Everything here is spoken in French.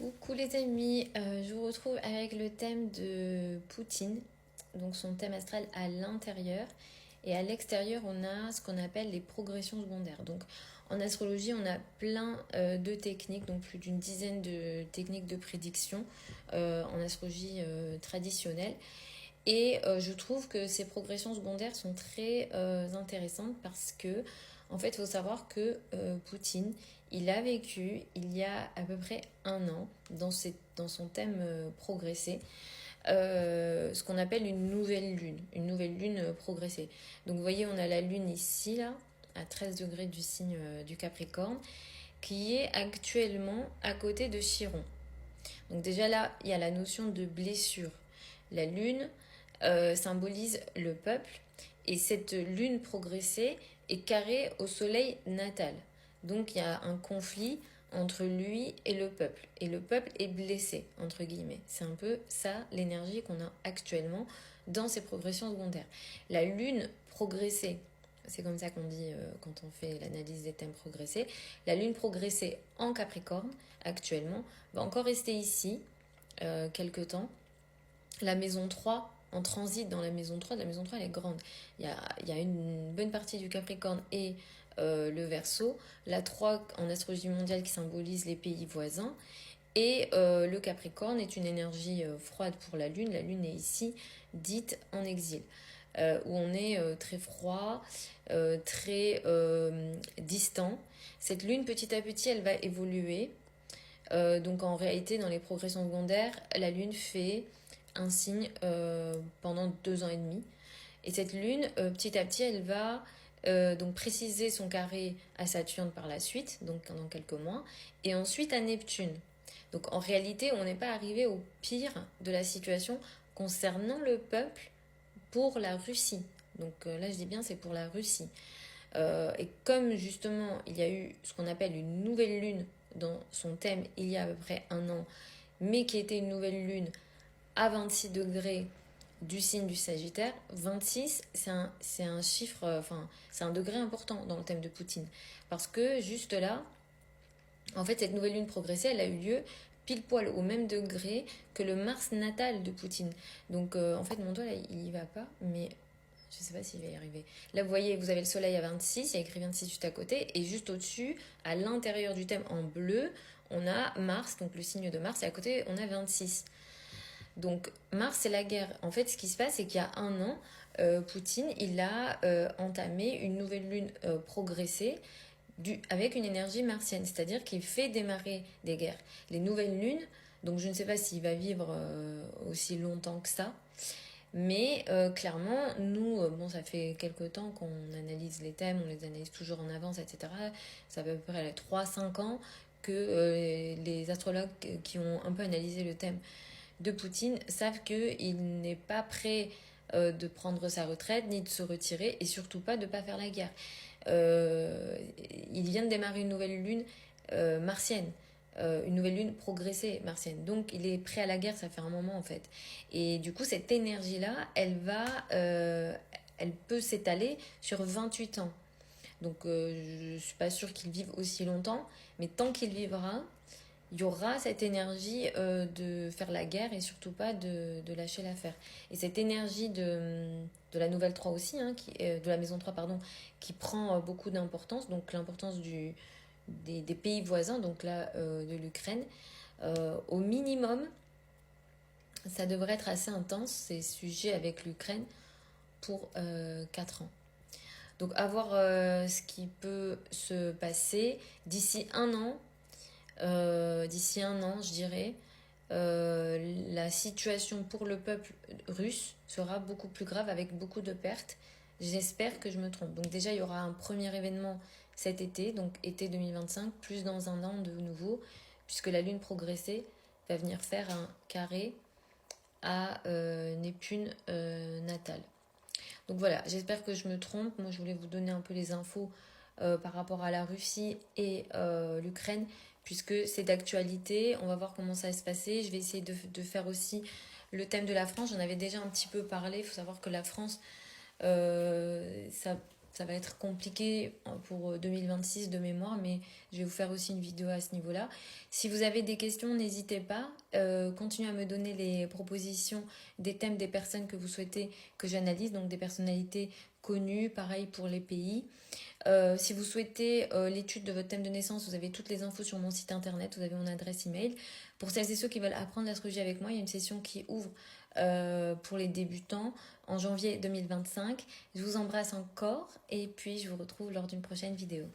Coucou les amis, je vous retrouve avec le thème de Poutine, donc son thème astral à l'intérieur. Et à l'extérieur, on a ce qu'on appelle les progressions secondaires. Donc en astrologie, on a plein de techniques, donc plus d'une dizaine de techniques de prédiction en astrologie traditionnelle. Et je trouve que ces progressions secondaires sont très intéressantes parce que, en fait, il faut savoir que Poutine, il a vécu il y a à peu près un an dans son thème progressé, ce qu'on appelle une nouvelle lune progressée. Donc vous voyez, on a la lune ici, là, à 13 degrés du signe du Capricorne, qui est actuellement à côté de Chiron. Donc déjà là, il y a la notion de blessure. La lune symbolise le peuple et cette lune progressée est carrée au soleil natal. Donc il y a un conflit entre lui et le peuple. Et le peuple est blessé, entre guillemets. C'est un peu ça l'énergie qu'on a actuellement dans ces progressions secondaires. La lune progressée, c'est comme ça qu'on dit quand on fait l'analyse des thèmes progressés, la lune progressée en Capricorne actuellement va encore rester ici quelques temps. La maison 3, en transit dans la maison 3 elle est grande. Il y a une bonne partie du Capricorne et le Verseau. La 3 en astrologie mondiale qui symbolise les pays voisins. Et le Capricorne est une énergie froide pour la Lune. La Lune est ici dite en exil. Où on est très froid, très distant. Cette Lune, petit à petit, elle va évoluer. Donc en réalité, dans les progressions secondaires, la Lune fait un signe pendant 2 ans et demi. Et cette lune, petit à petit, elle va donc préciser son carré à Saturne par la suite, donc dans quelques mois, et ensuite à Neptune. Donc en réalité, on n'est pas arrivé au pire de la situation concernant le peuple pour la Russie. Donc là, je dis bien, c'est pour la Russie. Et comme justement, il y a eu ce qu'on appelle une nouvelle lune dans son thème il y a à peu près un an, mais qui était une nouvelle lune à 26 degrés du signe du Sagittaire. 26, c'est un chiffre, enfin, c'est un degré important dans le thème de Poutine. Parce que juste là, en fait, cette nouvelle lune progressée, elle a eu lieu pile poil au même degré que le Mars natal de Poutine. Donc, en fait, mon doigt, là, il y va pas, mais je sais pas s'il va y arriver. Là, vous voyez, vous avez le soleil à 26, il y a écrit 26 juste à côté, et juste au-dessus, à l'intérieur du thème en bleu, on a Mars, donc le signe de Mars, et à côté, on a 26. Donc Mars, c'est la guerre. En fait, ce qui se passe, c'est qu'il y a un an, Poutine, il a entamé une nouvelle lune progressée avec une énergie martienne, c'est-à-dire qu'il fait démarrer des guerres. Les nouvelles lunes, donc je ne sais pas s'il va vivre aussi longtemps que ça, mais clairement, nous, bon, ça fait quelques temps qu'on analyse les thèmes, on les analyse toujours en avance, etc. Ça fait à peu près 3-5 ans que les astrologues qui ont un peu analysé le thème de Poutine savent qu'il n'est pas prêt de prendre sa retraite, ni de se retirer, et surtout pas de ne pas faire la guerre. Euh, il vient de démarrer une nouvelle lune martienne, une nouvelle lune progressée martienne. Donc il est prêt à la guerre, ça fait un moment en fait. Et du coup, cette énergie-là, elle peut s'étaler sur 28 ans. Donc je ne suis pas sûre qu'il vive aussi longtemps, mais tant qu'il vivra, il y aura cette énergie de faire la guerre et surtout pas de lâcher l'affaire. Et cette énergie de la nouvelle 3 aussi, hein, de la maison 3 pardon, qui prend beaucoup d'importance, donc l'importance des pays voisins, donc là de l'Ukraine, au minimum, ça devrait être assez intense, ces sujets avec l'Ukraine, pour 4 ans. Donc à voir ce qui peut se passer d'ici un an, je dirais, la situation pour le peuple russe sera beaucoup plus grave avec beaucoup de pertes. J'espère que je me trompe. Donc déjà, il y aura un premier événement cet été, donc été 2025, plus dans un an de nouveau, puisque la Lune progressée va venir faire un carré à Neptune natal. Donc voilà, j'espère que je me trompe. Moi, je voulais vous donner un peu les infos par rapport à la Russie et l'Ukraine, puisque c'est d'actualité. On va voir comment ça va se passer. Je vais essayer de faire aussi le thème de la France. J'en avais déjà un petit peu parlé. Il faut savoir que la France, ça ça va être compliqué pour 2026 de mémoire, mais je vais vous faire aussi une vidéo à ce niveau-là. Si vous avez des questions, n'hésitez pas. Continuez à me donner les propositions des thèmes des personnes que vous souhaitez que j'analyse, donc des personnalités connues, pareil pour les pays. Si vous souhaitez l'étude de votre thème de naissance, vous avez toutes les infos sur mon site internet, vous avez mon adresse email. Pour celles et ceux qui veulent apprendre l'astrologie avec moi, il y a une session qui ouvre pour les débutants en janvier 2025. Je vous embrasse encore et puis je vous retrouve lors d'une prochaine vidéo.